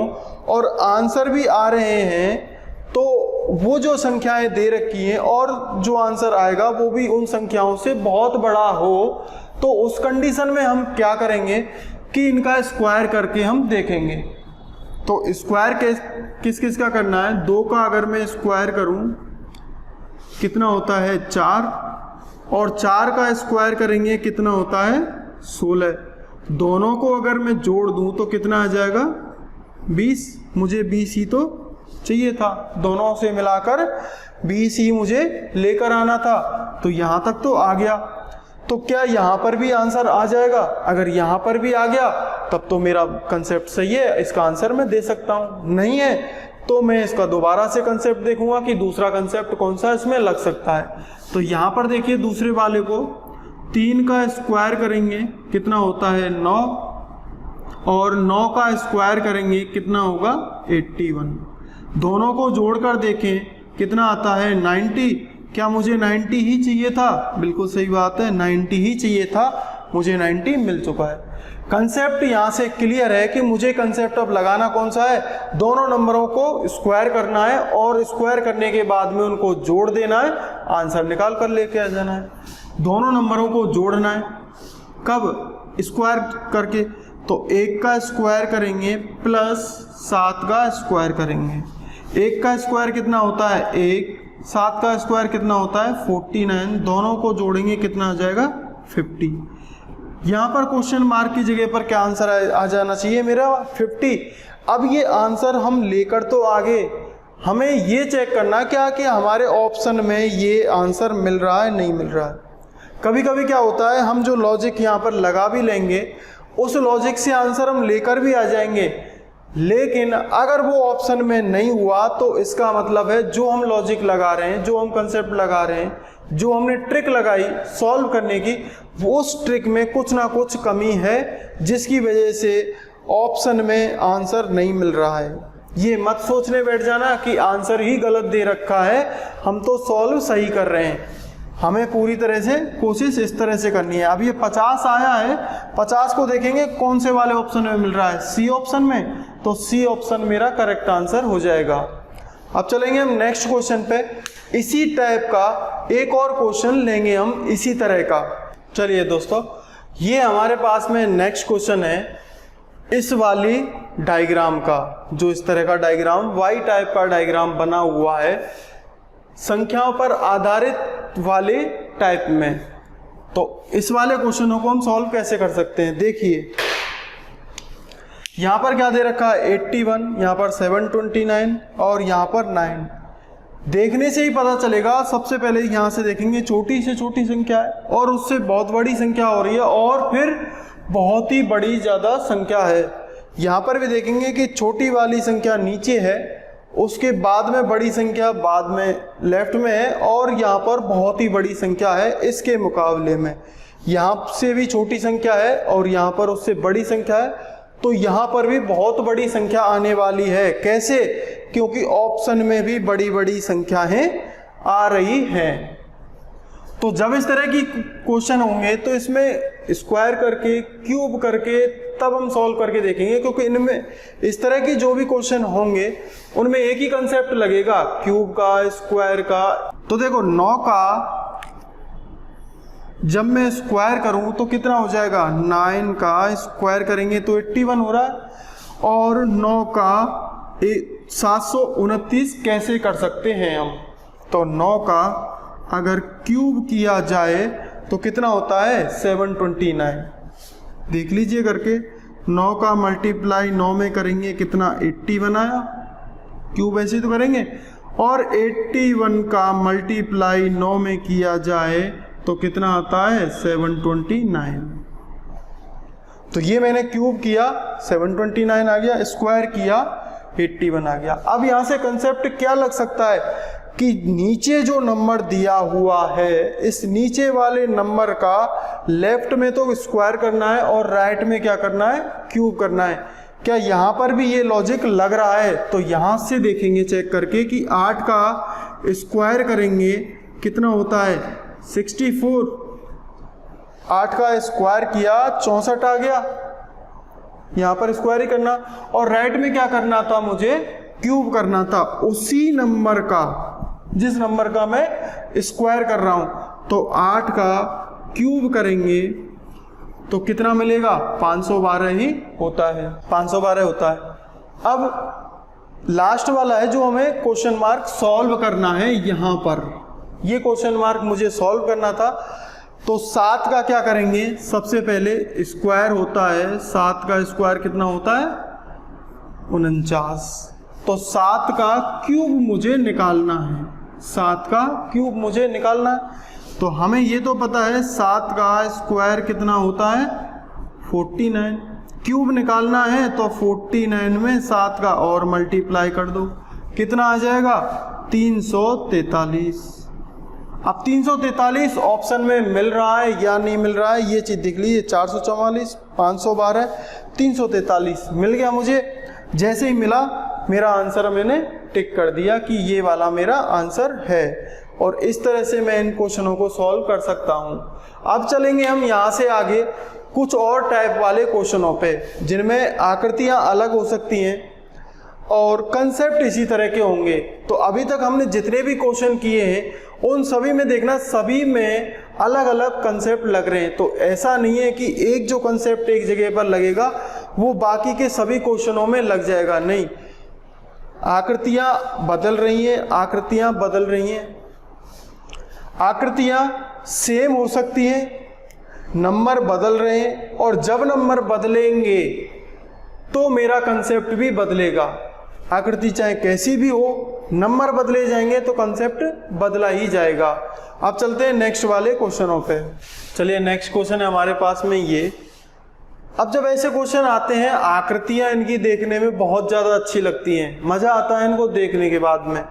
और आंसर भी आ रहे हैं, तो वो जो संख्याएं दे रखी हैं और जो आंसर आएगा वो भी उन संख्याओं से बहुत बड़ा हो, तो उस कंडीशन में हम क्या करेंगे कि इनका स्क्वायर करके हम देखेंगे। तो स्क्वायर किस किस का करना है? 2 का अगर मैं स्क्वायर करूं कितना होता है 4, और 4 का स्क्वायर करेंगे कितना होता है 16। दोनों को अगर मैं जोड़ दूं तो कितना आ जाएगा 20। मुझे 20 ही तो चाहिए था, दोनों से मिलाकर 20 ही मुझे लेकर आना था। तो यहाँ तक तो आ गया, तो क्या यहाँ पर भी आंसर आ जाएगा? अगर यहाँ पर भी आ गया तब तो मेरा कंसेप्ट सही है, इसका आंसर मैं दे सकता हूँ। नहीं है तो मैं इसका दोबारा से कंसेप्ट देखूंगा कि दूसरा कंसेप्ट कौन सा इसमें लग सकता है। तो यहाँ पर देखिए दूसरे वाले को 3 का स्क्वायर करेंगे कितना होता है 9, और 9 का स्क्वायर करेंगे कितना होगा 81। दोनों को जोड़कर देखें कितना आता है 90। क्या मुझे 90 ही चाहिए था? बिल्कुल सही बात है, 90 ही चाहिए था, मुझे 90 मिल चुका है। कंसेप्ट यहाँ से क्लियर है कि मुझे कंसेप्ट अब लगाना कौन सा है? दोनों नंबरों को स्क्वायर करना है और स्क्वायर करने के बाद में उनको जोड़ देना है, आंसर निकाल कर लेके आ जाना है। दोनों नंबरों को जोड़ना है कब? स्क्वायर करके। तो 1 का स्क्वायर करेंगे प्लस 7 का स्क्वायर करेंगे। 1 का स्क्वायर कितना होता है 1, 7 का स्क्वायर कितना होता है 49। दोनों को जोड़ेंगे कितना आ जाएगा 50। यहाँ पर क्वेश्चन मार्क की जगह पर क्या आंसर आ जाना चाहिए मेरा 50। अब ये आंसर हम लेकर तो आगे, हमें ये चेक करना क्या कि हमारे ऑप्शन में ये आंसर मिल रहा है नहीं मिल रहा है। कभी कभी क्या होता है हम जो लॉजिक यहाँ पर लगा भी लेंगे उस लॉजिक से आंसर हम लेकर भी आ जाएंगे, लेकिन अगर वो ऑप्शन में नहीं हुआ तो इसका मतलब है जो हम लॉजिक लगा रहे हैं, जो हम कंसेप्ट लगा रहे हैं, जो हमने ट्रिक लगाई सॉल्व करने की, वो उस ट्रिक में कुछ ना कुछ कमी है जिसकी वजह से ऑप्शन में आंसर नहीं मिल रहा है। ये मत सोचने बैठ जाना कि आंसर ही गलत दे रखा है, हम तो सॉल्व सही कर रहे हैं। हमें पूरी तरह से कोशिश इस तरह से करनी है। अब ये 50 आया है, 50 को देखेंगे कौन से वाले ऑप्शन में मिल रहा है, सी ऑप्शन में, तो सी ऑप्शन मेरा करेक्ट आंसर हो जाएगा। अब चलेंगे हम नेक्स्ट क्वेश्चन पे। इसी टाइप का एक और क्वेश्चन लेंगे हम इसी तरह का। चलिए दोस्तों, ये हमारे पास में नेक्स्ट क्वेश्चन है इस वाली डायग्राम का, जो इस तरह का डायग्राम वाई टाइप का डायग्राम बना हुआ है संख्याओं पर आधारित वाले टाइप में। तो इस वाले क्वेश्चनों को हम सॉल्व कैसे कर सकते हैं? देखिए यहां पर क्या दे रखा है 81, यहां पर 729 और यहां पर 9। देखने से ही पता चलेगा, सबसे पहले यहां से देखेंगे छोटी से छोटी संख्या है और उससे बहुत बड़ी संख्या हो रही है और फिर बहुत ही बड़ी ज़्यादा संख्या है। यहाँ पर भी देखेंगे कि छोटी वाली संख्या नीचे है, उसके बाद में बड़ी संख्या बाद में लेफ्ट में है, और यहाँ पर बहुत ही बड़ी संख्या है इसके मुकाबले में। यहाँ से भी छोटी संख्या है और यहाँ पर उससे बड़ी संख्या है, तो यहाँ पर भी बहुत बड़ी संख्या आने वाली है। कैसे? क्योंकि ऑप्शन में भी बड़ी बड़ी संख्याएं आ रही हैं। तो जब इस तरह की क्वेश्चन होंगे तो इसमें स्क्वायर करके क्यूब करके तब हम सॉल्व करके देखेंगे, क्योंकि इनमें इस तरह की जो भी क्वेश्चन होंगे उनमें एक ही कंसेप्ट लगेगा, क्यूब का, स्क्वायर का। तो देखो 9 का जब मैं स्क्वायर करूं तो कितना हो जाएगा, 9 का स्क्वायर करेंगे तो 81 हो रहा है, और 9 का 729 कैसे कर सकते हैं हम? तो 9 का अगर क्यूब किया जाए तो कितना होता है 729। देख लीजिए करके, 9 का मल्टीप्लाई 9 में करेंगे कितना 81 आया, क्यूब ऐसे तो करेंगे, और 81 का मल्टीप्लाई 9 में किया जाए तो कितना आता है 729। तो ये मैंने क्यूब किया 729 आ गया, स्क्वायर किया 81 आ गया। अब यहाँ से कंसेप्ट क्या लग सकता है कि नीचे जो नंबर दिया हुआ है इस नीचे वाले नंबर का लेफ्ट में तो स्क्वायर करना है और राइट में क्या करना है, क्यूब करना है। क्या यहाँ पर भी ये लॉजिक लग रहा है? तो यहाँ से देखेंगे चेक करके कि 8 का स्क्वायर करेंगे कितना होता है 64। 8 का स्क्वायर किया 64 आ गया, यहाँ पर स्क्वायर ही करना, और राइट में क्या करना था, मुझे क्यूब करना था उसी नंबर का जिस नंबर का मैं स्क्वायर कर रहा हूं। तो 8 का क्यूब करेंगे तो कितना मिलेगा, 512 ही होता है, 512 होता है। अब लास्ट वाला है जो हमें क्वेश्चन मार्क सॉल्व करना है, यहां पर ये क्वेश्चन मार्क मुझे सॉल्व करना था। तो 7 का क्या करेंगे, सबसे पहले स्क्वायर होता है, 7 का स्क्वायर कितना होता है, 49। तो 7 का क्यूब मुझे निकालना है, 7 का क्यूब मुझे निकालना है। तो हमें ये तो पता है 7 का स्क्वायर कितना होता है, 49। क्यूब निकालना है तो 49 में 7 का और मल्टीप्लाई कर दो, कितना आ जाएगा, 343। अब 343 ऑप्शन में मिल रहा है या नहीं मिल रहा है, ये चीज़ देख लीजिए, 444, 512, 343 मिल गया मुझे। जैसे ही मिला मेरा आंसर मैंने टिक कर दिया कि ये वाला मेरा आंसर है, और इस तरह से मैं इन क्वेश्चनों को सॉल्व कर सकता हूँ। अब चलेंगे हम यहाँ से आगे कुछ और टाइप वाले क्वेश्चनों पे, जिनमें आकृतियाँ अलग हो सकती हैं और कंसेप्ट इसी तरह के होंगे। तो अभी तक हमने जितने भी क्वेश्चन किए हैं उन सभी में देखना, सभी में अलग अलग कंसेप्ट लग रहे हैं। तो ऐसा नहीं है कि एक जो कंसेप्ट एक जगह पर लगेगा वो बाकी के सभी क्वेश्चनों में लग जाएगा, नहीं, आकृतियां बदल रही हैं, आकृतियां बदल रही हैं। आकृतियां सेम हो सकती हैं, नंबर बदल रहे हैं, और जब नंबर बदलेंगे तो मेरा कंसेप्ट भी बदलेगा। आकृति चाहे कैसी भी हो, नंबर बदले जाएंगे तो कंसेप्ट बदला ही जाएगा। अब चलते हैं नेक्स्ट वाले क्वेश्चनों पे। चलिए नेक्स्ट क्वेश्चन है हमारे पास में ये। अब जब ऐसे क्वेश्चन आते हैं, आकृतियां इनकी देखने में बहुत ज़्यादा अच्छी लगती हैं, मज़ा आता है इनको देखने के बाद में,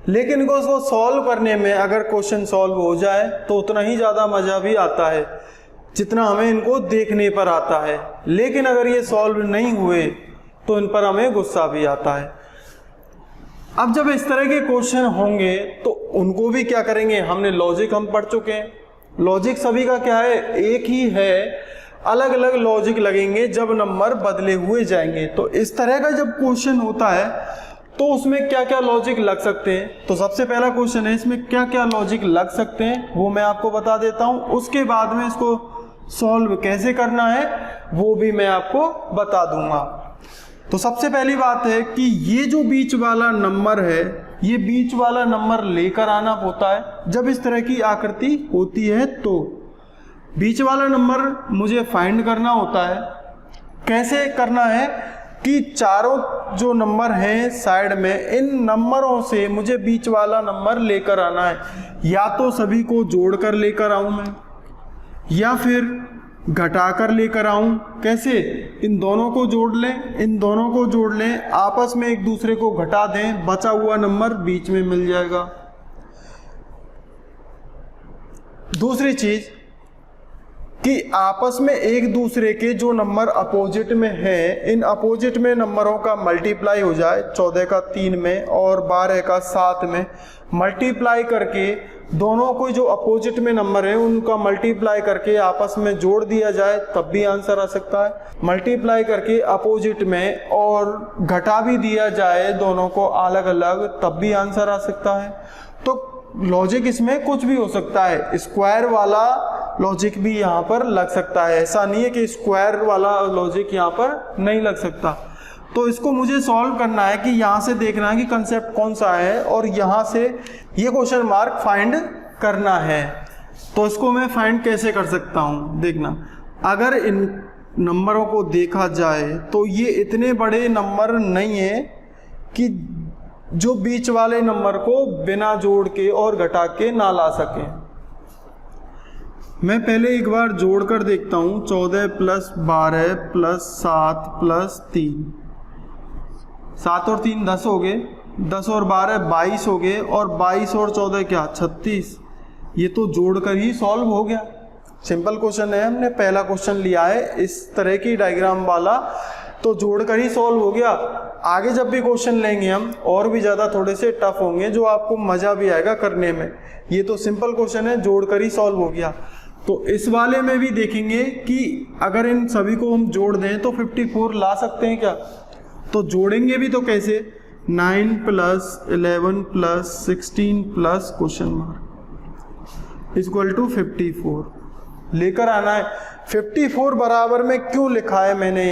लेकिन इनको उसको सॉल्व करने में अगर क्वेश्चन सॉल्व हो जाए तो उतना ही ज़्यादा मज़ा भी आता है जितना हमें इनको देखने पर आता है। लेकिन अगर ये सॉल्व नहीं हुए तो इन पर हमें गुस्सा भी आता है। अब जब इस तरह के क्वेश्चन होंगे तो उनको भी क्या करेंगे, हमने लॉजिक हम पढ़ चुके हैं, लॉजिक सभी का क्या है, एक ही है, अलग अलग लॉजिक लगेंगे जब नंबर बदले हुए जाएंगे। तो इस तरह का जब क्वेश्चन होता है तो उसमें क्या क्या लॉजिक लग सकते हैं। तो सबसे पहला क्वेश्चन है, इसमें क्या क्या लॉजिक लग सकते हैं वो मैं आपको बता देता हूं, उसके बाद में इसको सॉल्व कैसे करना है वो भी मैं आपको बता दूंगा। तो सबसे पहली बात है कि ये जो बीच वाला नंबर है, ये बीच वाला नंबर लेकर आना होता है जब इस तरह की आकृति होती है। तो बीच वाला नंबर मुझे फाइंड करना होता है। कैसे करना है कि चारों जो नंबर हैं साइड में, इन नंबरों से मुझे बीच वाला नंबर लेकर आना है। या तो सभी को जोड़कर लेकर आऊं मैं, या फिर घटाकर लेकर आऊं। कैसे, इन दोनों को जोड़ लें, इन दोनों को जोड़ लें, आपस में एक दूसरे को घटा दें, बचा हुआ नंबर बीच में मिल जाएगा। दूसरी चीज कि आपस में एक दूसरे के जो नंबर अपोजिट में हैं, इन अपोजिट में नंबरों का मल्टीप्लाई हो जाए, 14 का 3 में और 12 का 7 में मल्टीप्लाई करके दोनों को जो अपोजिट में नंबर है उनका मल्टीप्लाई करके आपस में जोड़ दिया जाए, तब भी आंसर आ सकता है। मल्टीप्लाई करके अपोजिट में और घटा भी दिया जाए दोनों को अलग अलग, तब भी आंसर आ सकता है। तो लॉजिक इसमें कुछ भी हो सकता है। स्क्वायर वाला लॉजिक भी यहाँ पर लग सकता है, ऐसा नहीं है कि स्क्वायर वाला लॉजिक यहाँ पर नहीं लग सकता। तो इसको मुझे सॉल्व करना है कि यहाँ से देखना है कि कंसेप्ट कौन सा है और यहाँ से ये क्वेश्चन मार्क फाइंड करना है। तो इसको मैं फाइंड कैसे कर सकता हूँ, देखना, अगर इन नंबरों को देखा जाए तो ये इतने बड़े नंबर नहीं है कि जो बीच वाले नंबर को बिना जोड़ के और घटा के ना ला सके। मैं पहले एक बार जोड़ कर देखता हूँ, 14 + 12 + 7 + 3, 7 और 3 10 हो गए, 10 और 12 22 हो गए, और 22 और 14 क्या 36। ये तो जोड़कर ही सॉल्व हो गया। सिंपल क्वेश्चन है, हमने पहला क्वेश्चन लिया है इस तरह की डायग्राम वाला, तो जोड़कर ही सॉल्व हो गया। आगे जब भी क्वेश्चन लेंगे हम और भी ज़्यादा थोड़े से टफ होंगे जो आपको मज़ा भी आएगा करने में। ये तो सिंपल क्वेश्चन है, जोड़कर ही सॉल्व हो गया। तो इस वाले में भी देखेंगे कि अगर इन सभी को हम जोड़ दें तो 54 ला सकते हैं क्या? तो जोड़ेंगे भी तो कैसे? 9 plus 11 plus 16 plus question mark equal to 54 लेकर आना है। 54 बराबर में क्यों लिखा है मैंने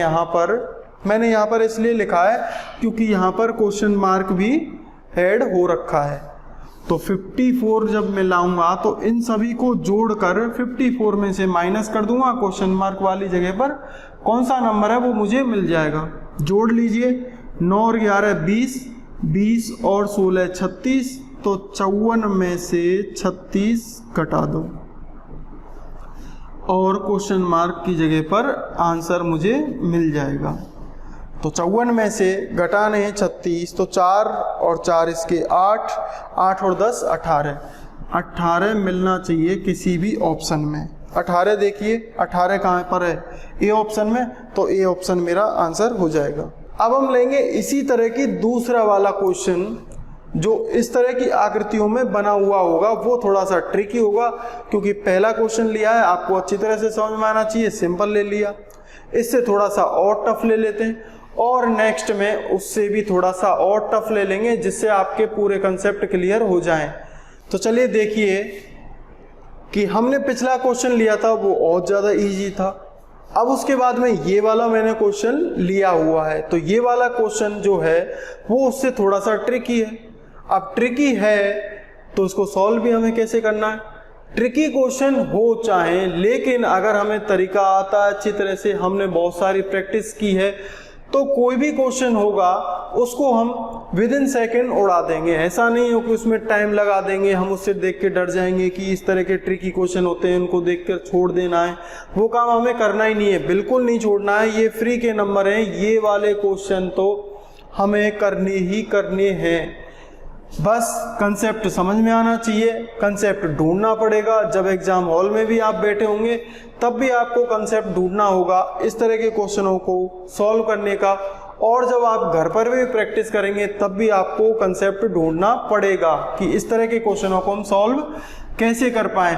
यहाँ पर इसलिए लिखा है क्योंकि यहाँ पर क्वेश्चन मार्क भी ऐड हो रखा है। तो 54 जब मैं लाऊंगा तो इन सभी को जोड़कर 54 में से माइनस कर दूंगा, क्वेश्चन मार्क वाली जगह पर कौन सा नंबर है वो मुझे मिल जाएगा। जोड़ लीजिए, 9 और 11 20, 20 और 16 36, तो 54 में से 36 घटा दो और क्वेश्चन मार्क की जगह पर आंसर मुझे मिल जाएगा। तो 54 में से घटाने 36, तो 4 और 4 इसके 8, 8 और 10 18, 18 मिलना चाहिए किसी भी ऑप्शन में। 18 देखिए 18 कहाँ पर है? ए ऑप्शन में, तो ए ऑप्शन मेरा आंसर हो जाएगा। अब हम लेंगे इसी तरह की दूसरा वाला क्वेश्चन जो इस तरह की आकृतियों में बना हुआ होगा, वो थोड़ा सा ट्रिकी होगा क्योंकि पहला क्वेश्चन लिया है, आपको अच्छी तरह से समझ में आना चाहिए, सिंपल ले लिया। इससे थोड़ा सा और टफ ले लेते हैं और नेक्स्ट में उससे भी थोड़ा सा और टफ ले लेंगे जिससे आपके पूरे कंसेप्ट क्लियर हो जाएं। तो चलिए देखिए कि हमने पिछला क्वेश्चन लिया था वो बहुत ज़्यादा इजी था। अब उसके बाद में ये वाला मैंने क्वेश्चन लिया हुआ है, तो ये वाला क्वेश्चन जो है वो उससे थोड़ा सा ट्रिकी है। अब ट्रिकी है तो इसको सॉल्व भी हमें कैसे करना है? ट्रिकी क्वेश्चन हो चाहे, लेकिन अगर हमें तरीका आता है अच्छी तरह से, हमने बहुत सारी प्रैक्टिस की है, तो कोई भी क्वेश्चन होगा उसको हम विद इन सेकेंड उड़ा देंगे। ऐसा नहीं हो कि उसमें टाइम लगा देंगे, हम उससे देख के डर जाएंगे कि इस तरह के ट्रिकी क्वेश्चन होते हैं उनको देख कर छोड़ देना है, वो काम हमें करना ही नहीं है, बिल्कुल नहीं छोड़ना है। ये फ्री के नंबर हैं, ये वाले क्वेश्चन तो हमें करने ही करने हैं। बस कंसेप्ट समझ में आना चाहिए, कंसेप्ट ढूंढना पड़ेगा। जब एग्जाम हॉल में भी आप बैठे होंगे तब भी आपको कंसेप्ट ढूंढना होगा इस तरह के क्वेश्चनों को सॉल्व करने का, और जब आप घर पर भी प्रैक्टिस करेंगे तब भी आपको कंसेप्ट ढूंढना पड़ेगा कि इस तरह के क्वेश्चनों को हम सॉल्व कैसे कर पाएं।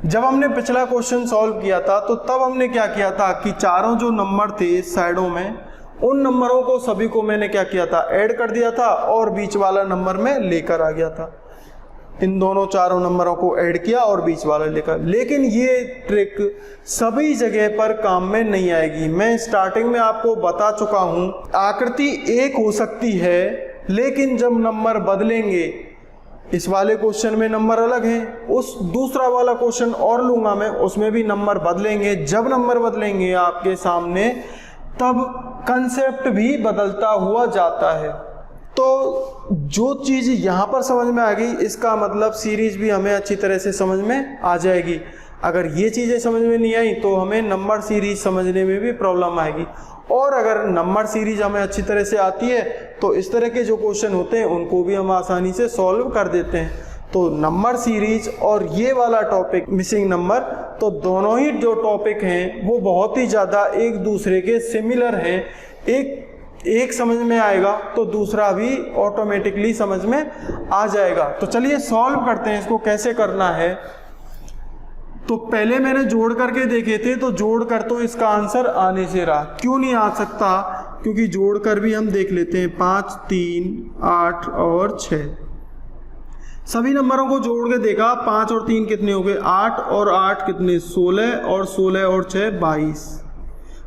जब हमने पिछला क्वेश्चन सॉल्व किया था तो तब हमने क्या किया था कि चारों जो नंबर थे साइडों में, उन नंबरों को सभी को मैंने क्या किया था, ऐड कर दिया था और बीच वाला नंबर में लेकर आ गया था। इन दोनों चारों नंबरों को ऐड किया और बीच वाला लेकर। लेकिन ये ट्रिक सभी जगह पर काम में नहीं आएगी। मैं स्टार्टिंग में आपको बता चुका हूं, आकृति एक हो सकती है लेकिन जब नंबर बदलेंगे, इस वाले क्वेश्चन में नंबर अलग है, उस दूसरा वाला क्वेश्चन और लूंगा मैं, उसमें भी नंबर बदलेंगे। जब नंबर बदलेंगे आपके सामने तब कंसेप्ट भी बदलता हुआ जाता है। तो जो चीज़ यहाँ पर समझ में आ गई, इसका मतलब सीरीज भी हमें अच्छी तरह से समझ में आ जाएगी। अगर ये चीज़ें समझ में नहीं आई तो हमें नंबर सीरीज समझने में भी प्रॉब्लम आएगी, और अगर नंबर सीरीज हमें अच्छी तरह से आती है तो इस तरह के जो क्वेश्चन होते हैं उनको भी हम आसानी से सॉल्व कर देते हैं। तो नंबर सीरीज और ये वाला टॉपिक मिसिंग नंबर, तो दोनों ही जो टॉपिक हैं वो बहुत ही ज़्यादा एक दूसरे के सिमिलर हैं। एक समझ में आएगा तो दूसरा भी ऑटोमेटिकली समझ में आ जाएगा। तो चलिए सॉल्व करते हैं, इसको कैसे करना है। तो पहले मैंने जोड़ करके देखे थे, तो जोड़ कर तो इसका आंसर आने से रहा, क्यों नहीं आ सकता, क्योंकि जोड़ कर भी हम देख लेते हैं। 5 3 8 और 6, सभी नंबरों को जोड़ के देखा, 5 और 3 कितने हो गए, 8 और 8 कितने, 16 और 16 और 6 22।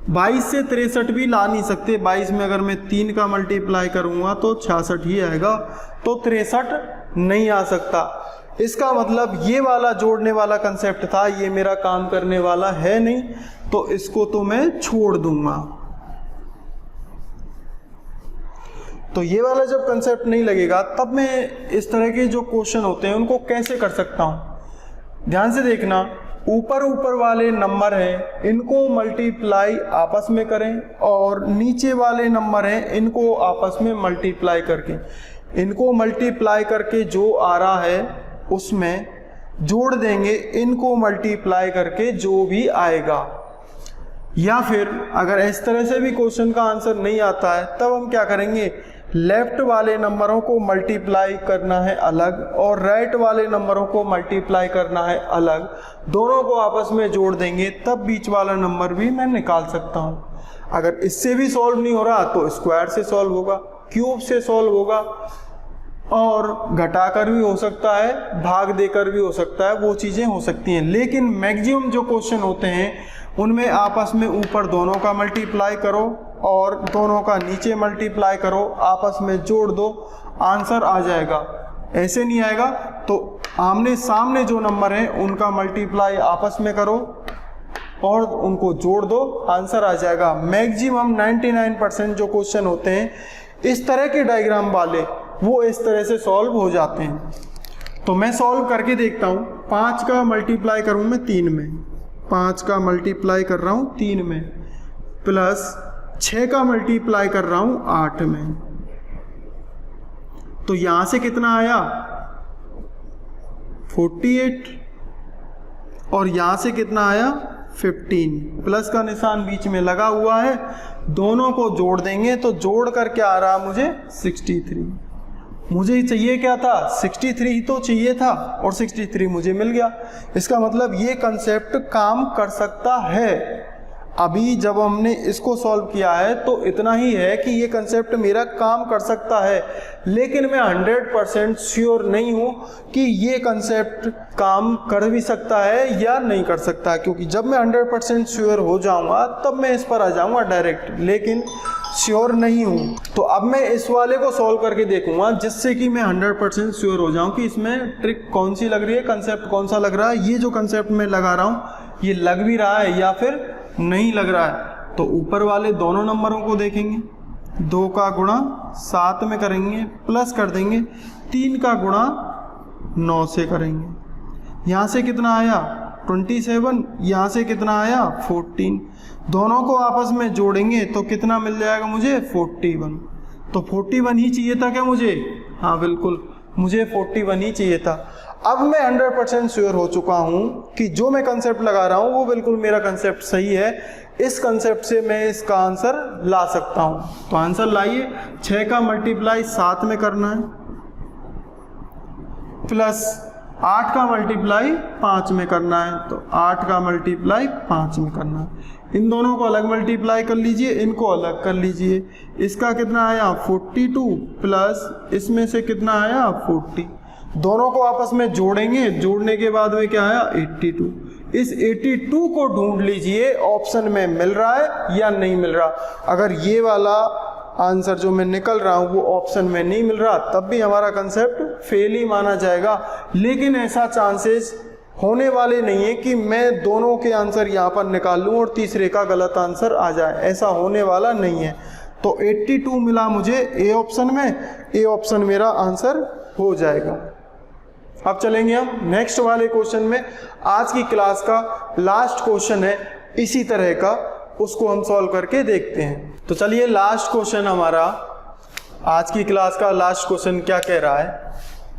22 से 63 भी ला नहीं सकते। 22 में अगर मैं 3 का मल्टीप्लाई करूंगा तो 66 ही आएगा, तो 63 नहीं आ सकता। इसका मतलब ये वाला जोड़ने वाला कंसेप्ट था, ये मेरा काम करने वाला है नहीं, तो इसको तो मैं छोड़ दूंगा। तो ये वाला जब कंसेप्ट नहीं लगेगा तब मैं इस तरह के जो क्वेश्चन होते हैं उनको कैसे कर सकता हूं। ध्यान से देखना, ऊपर वाले नंबर हैं इनको मल्टीप्लाई आपस में करें, और नीचे वाले नंबर हैं इनको आपस में मल्टीप्लाई करके, इनको मल्टीप्लाई करके जो आ रहा है उसमें जोड़ देंगे, इनको मल्टीप्लाई करके जो भी आएगा। या फिर अगर इस तरह से भी क्वेश्चन का आंसर नहीं आता है तब हम क्या करेंगे, लेफ्ट वाले नंबरों को मल्टीप्लाई करना है अलग और राइट वाले नंबरों को मल्टीप्लाई करना है अलग, दोनों को आपस में जोड़ देंगे तब बीच वाला नंबर भी मैं निकाल सकता हूँ। अगर इससे भी सॉल्व नहीं हो रहा तो स्क्वायर से सॉल्व होगा, क्यूब से सॉल्व होगा, और घटाकर भी हो सकता है, भाग देकर भी हो सकता है, वो चीज़ें हो सकती हैं। लेकिन मैक्सिमम जो क्वेश्चन होते हैं उनमें आपस में ऊपर दोनों का मल्टीप्लाई करो और दोनों का नीचे मल्टीप्लाई करो, आपस में जोड़ दो, आंसर आ जाएगा। ऐसे नहीं आएगा तो आमने सामने जो नंबर हैं उनका मल्टीप्लाई आपस में करो और उनको जोड़ दो, आंसर आ जाएगा। मैक्सिमम 99% जो क्वेश्चन होते हैं इस तरह के डायग्राम वाले वो इस तरह से सॉल्व हो जाते हैं। तो मैं सॉल्व करके देखता हूँ। 5 का मल्टीप्लाई करूँ मैं 3 में, 5 का मल्टीप्लाई कर रहा हूँ 3 में, प्लस 6 का मल्टीप्लाई कर रहा हूँ 8 में। तो यहाँ से कितना आया 48 और यहाँ से कितना आया 15, प्लस का निशान बीच में लगा हुआ है, दोनों को जोड़ देंगे तो जोड़ कर क्या आ रहा मुझे 63। मुझे चाहिए क्या था 63 ही तो चाहिए था और 63 मुझे मिल गया। इसका मतलब ये कंसेप्ट काम कर सकता है। अभी जब हमने इसको सॉल्व किया है तो इतना ही है कि ये कंसेप्ट मेरा काम कर सकता है, लेकिन मैं 100% श्योर नहीं हूँ कि ये कंसेप्ट काम कर भी सकता है या नहीं कर सकता, क्योंकि जब मैं 100% श्योर हो जाऊँगा तब मैं इस पर आ जाऊँगा डायरेक्ट, लेकिन श्योर नहीं हूँ। तो अब मैं इस वाले को सॉल्व करके देखूंगा जिससे कि मैं 100% श्योर हो जाऊँ कि इसमें ट्रिक कौन सी लग रही है, कंसेप्ट कौन सा लग रहा है, ये जो कंसेप्ट मैं लगा रहा हूँ ये लग भी रहा है या फिर नहीं लग रहा है। तो ऊपर वाले दोनों नंबरों को देखेंगे, 2 का गुणा 7 में करेंगे, प्लस कर देंगे 3 का गुणा 9 से करेंगे। यहाँ से कितना आया 27, यहाँ से कितना आया 14, दोनों को आपस में जोड़ेंगे तो कितना मिल जाएगा मुझे 41। तो 41 ही चाहिए था क्या मुझे? हाँ बिल्कुल, मुझे 41 ही चाहिए था। अब मैं 100% श्योर हो चुका हूँ कि जो मैं कंसेप्ट लगा रहा हूँ वो बिल्कुल मेरा कंसेप्ट सही है। इस कंसेप्ट से मैं इसका आंसर ला सकता हूँ। तो आंसर लाइए, 6 का मल्टीप्लाई 7 में करना है, प्लस 8 का मल्टीप्लाई 5 में करना है। तो 8 का मल्टीप्लाई 5 में करना है। इन दोनों को अलग मल्टीप्लाई कर लीजिए, इनको अलग कर लीजिए। इसका कितना आया 42, प्लस इसमें से कितना आया 40, दोनों को आपस में जोड़ेंगे, जोड़ने के बाद में क्या आया 82। इस 82 को ढूंढ लीजिए ऑप्शन में मिल रहा है या नहीं मिल रहा। अगर ये वाला आंसर जो मैं निकल रहा हूँ वो ऑप्शन में नहीं मिल रहा तब भी हमारा कंसेप्ट फेल ही माना जाएगा। लेकिन ऐसा चांसेस होने वाले नहीं है कि मैं दोनों के आंसर यहाँ पर निकाल लूँ और तीसरे का गलत आंसर आ जाए, ऐसा होने वाला नहीं है। तो 82 मिला मुझे ए ऑप्शन में, ए ऑप्शन मेरा आंसर हो जाएगा। अब चलेंगे हम नेक्स्ट वाले क्वेश्चन में। आज की क्लास का लास्ट क्वेश्चन है इसी तरह का, उसको हम सॉल्व करके देखते हैं। तो चलिए लास्ट क्वेश्चन हमारा, आज की क्लास का लास्ट क्वेश्चन क्या कह रहा है,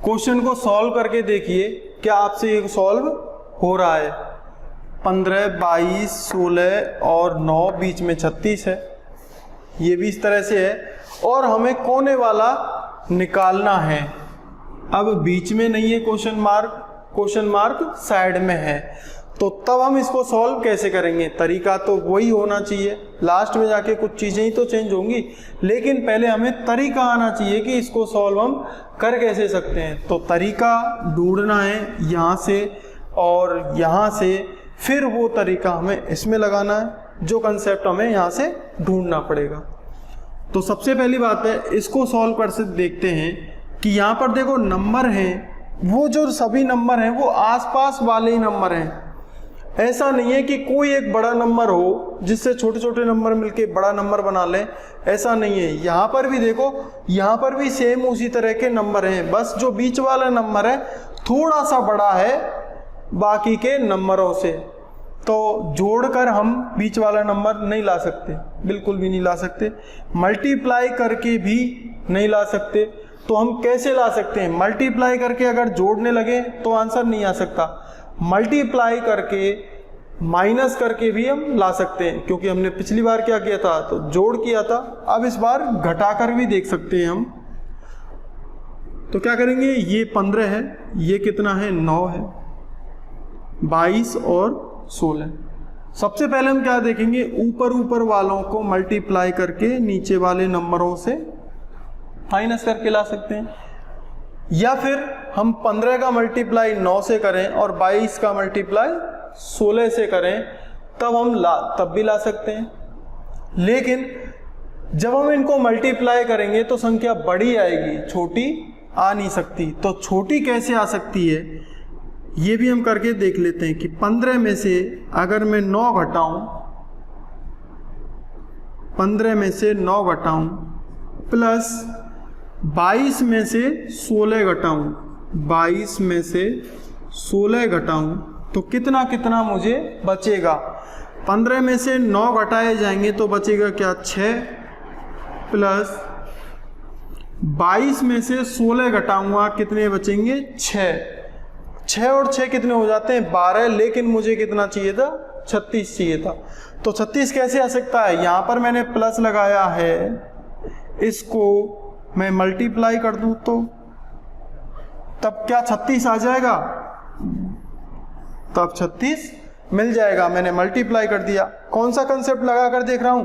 क्वेश्चन को सॉल्व करके देखिए क्या आपसे ये सॉल्व हो रहा है। 15, 22, 16 और 9 बीच में 36 है, ये भी इस तरह से है और हमें कोने वाला निकालना है। अब बीच में नहीं है क्वेश्चन मार्क साइड में है, तो तब हम इसको सॉल्व कैसे करेंगे? तरीका तो वही होना चाहिए, लास्ट में जाके कुछ चीज़ें ही तो चेंज होंगी, लेकिन पहले हमें तरीका आना चाहिए कि इसको सॉल्व हम कर कैसे सकते हैं। तो तरीका ढूंढना है यहाँ से और यहाँ से, फिर वो तरीका हमें इसमें लगाना है, जो कंसेप्ट हमें यहाँ से ढूंढना पड़ेगा। तो सबसे पहली बात है, इसको सॉल्व कर से देखते हैं कि यहाँ पर देखो नंबर हैं, वो जो सभी नंबर हैं वो आसपास वाले ही नंबर हैं। ऐसा नहीं है कि कोई एक बड़ा नंबर हो जिससे छोटे छोटे नंबर मिलके बड़ा नंबर बना लें, ऐसा नहीं है। यहाँ पर भी देखो, यहाँ पर भी सेम उसी तरह के नंबर हैं, बस जो बीच वाला नंबर है थोड़ा सा बड़ा है बाकी के नंबरों से। तो जोड़कर हम बीच वाला नंबर नहीं ला सकते, बिल्कुल भी नहीं ला सकते। मल्टीप्लाई करके भी नहीं ला सकते। तो हम कैसे ला सकते हैं? मल्टीप्लाई करके अगर जोड़ने लगे तो आंसर नहीं आ सकता। मल्टीप्लाई करके माइनस करके भी हम ला सकते हैं, क्योंकि हमने पिछली बार क्या किया था, तो जोड़ किया था। अब इस बार घटाकर भी देख सकते हैं हम। तो क्या करेंगे, ये 15 है, ये कितना है, 9 है, 22 और 16। सबसे पहले हम क्या देखेंगे, ऊपर ऊपर वालों को मल्टीप्लाई करके नीचे वाले नंबरों से माइनस करके ला सकते हैं, या फिर हम 15 का मल्टीप्लाई 9 से करें और 22 का मल्टीप्लाई 16 से करें, तब भी ला सकते हैं। लेकिन जब हम इनको मल्टीप्लाई करेंगे तो संख्या बड़ी आएगी, छोटी आ नहीं सकती। तो छोटी कैसे आ सकती है, ये भी हम करके देख लेते हैं कि 15 में से अगर मैं 9 घटाऊं, 15 में से 9 घटाऊं प्लस 22 में से 16 घटाऊं, 22 में से 16 घटाऊं, तो कितना कितना मुझे बचेगा। 15 में से 9 घटाए जाएंगे तो बचेगा क्या, 6 प्लस 22 में से 16 घटाऊंगा, कितने बचेंगे, 6 और 6 कितने हो जाते हैं, 12। लेकिन मुझे कितना चाहिए था, 36 चाहिए था। तो 36 कैसे आ सकता है, यहाँ पर मैंने प्लस लगाया है, इसको मैं मल्टीप्लाई कर दूं तो तब क्या 36 आ जाएगा, तब 36 मिल जाएगा। मैंने मल्टीप्लाई कर दिया। कौन सा कंसेप्ट लगा कर देख रहा हूं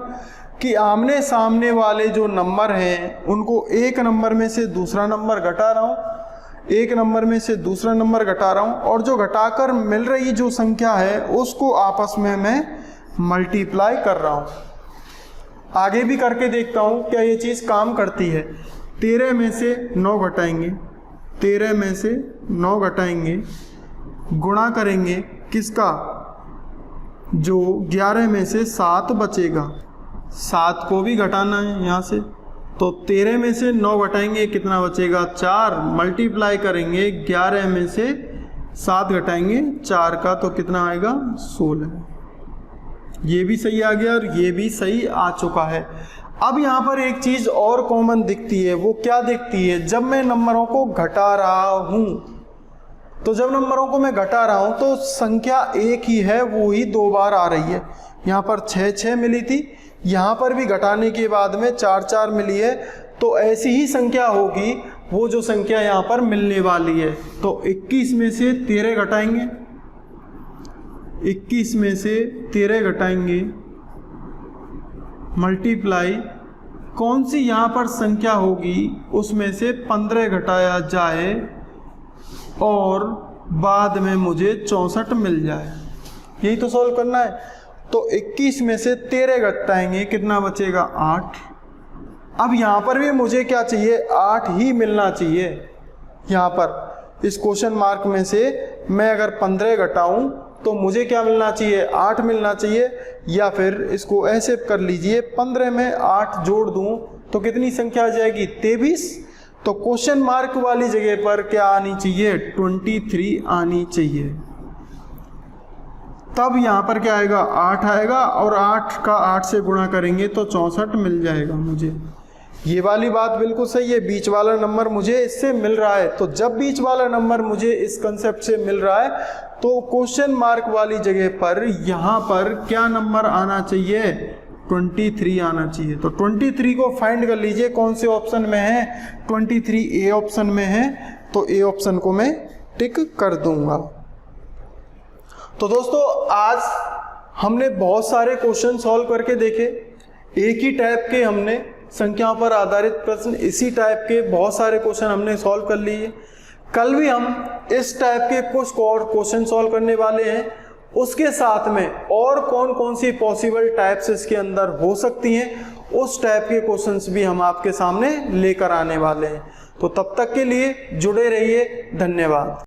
कि आमने सामने वाले जो नंबर हैं उनको एक नंबर में से दूसरा नंबर घटा रहा हूं, एक नंबर में से दूसरा नंबर घटा रहा हूं, और जो घटाकर मिल रही जो संख्या है उसको आपस में मैं मल्टीप्लाई कर रहा हूं। आगे भी करके देखता हूं क्या ये चीज़ काम करती है। 13 में से 9 घटाएंगे, 13 में से 9 घटाएंगे, गुणा करेंगे किसका, जो 11 में से 7 बचेगा, 7 को भी घटाना है यहाँ से। तो 13 में से 9 घटाएंगे, कितना बचेगा, 4। मल्टीप्लाई करेंगे 11 में से 7 घटाएंगे 4 का, तो कितना आएगा, 16। ये भी सही आ गया और ये भी सही आ चुका है। अब यहाँ पर एक चीज़ और कॉमन दिखती है, वो क्या दिखती है, जब मैं नंबरों को घटा रहा हूँ, तो जब नंबरों को मैं घटा रहा हूँ तो संख्या एक ही है, वो ही 2 बार आ रही है। यहाँ पर 6 मिली थी, यहाँ पर भी घटाने के बाद में 4 मिली है। तो ऐसी ही संख्या होगी वो जो संख्या यहाँ पर मिलने वाली है। तो 21 में से 13 घटाएंगे, 21 में से 13 घटाएंगे, मल्टीप्लाई कौन सी यहाँ पर संख्या होगी उसमें से 15 घटाया जाए और बाद में मुझे 64 मिल जाए। यही तो सॉल्व करना है। तो 21 में से 13 घटाएंगे, कितना बचेगा, 8। अब यहाँ पर भी मुझे क्या चाहिए, 8 ही मिलना चाहिए। यहाँ पर इस क्वेश्चन मार्क में से मैं अगर 15 घटाऊँ तो मुझे क्या मिलना चाहिए, 8 मिलना चाहिए। या फिर इसको ऐसे कर लीजिए, 15 में 8 जोड़ दूं तो कितनी संख्या आ जाएगी, 23। तो क्वेश्चन मार्क वाली जगह पर क्या आनी चाहिए, 23 आनी चाहिए। तब यहाँ पर क्या आएगा, 8 आएगा, और 8 का 8 से गुणा करेंगे तो 64 मिल जाएगा मुझे। ये वाली बात बिल्कुल सही है, बीच वाला नंबर मुझे इससे मिल रहा है। तो जब बीच वाला नंबर मुझे इस कंसेप्ट से मिल रहा है तो क्वेश्चन मार्क वाली जगह पर यहाँ पर क्या नंबर आना चाहिए, 23 आना चाहिए। तो 23 को फाइंड कर लीजिए कौन से ऑप्शन में है, 23 ए ऑप्शन में है। तो ए ऑप्शन को मैं टिक कर दूंगा। तो दोस्तों आज हमने बहुत सारे क्वेश्चन सॉल्व करके देखे। एक ही टाइप के हमने संख्याओं पर आधारित प्रश्न, इसी टाइप के बहुत सारे क्वेश्चन हमने सॉल्व कर लिए। कल भी हम इस टाइप के कुछ और क्वेश्चन सॉल्व करने वाले हैं। उसके साथ में और कौन कौन सी पॉसिबल टाइप्स इसके अंदर हो सकती हैं, उस टाइप के क्वेश्चंस भी हम आपके सामने लेकर आने वाले हैं। तो तब तक के लिए जुड़े रहिए। धन्यवाद।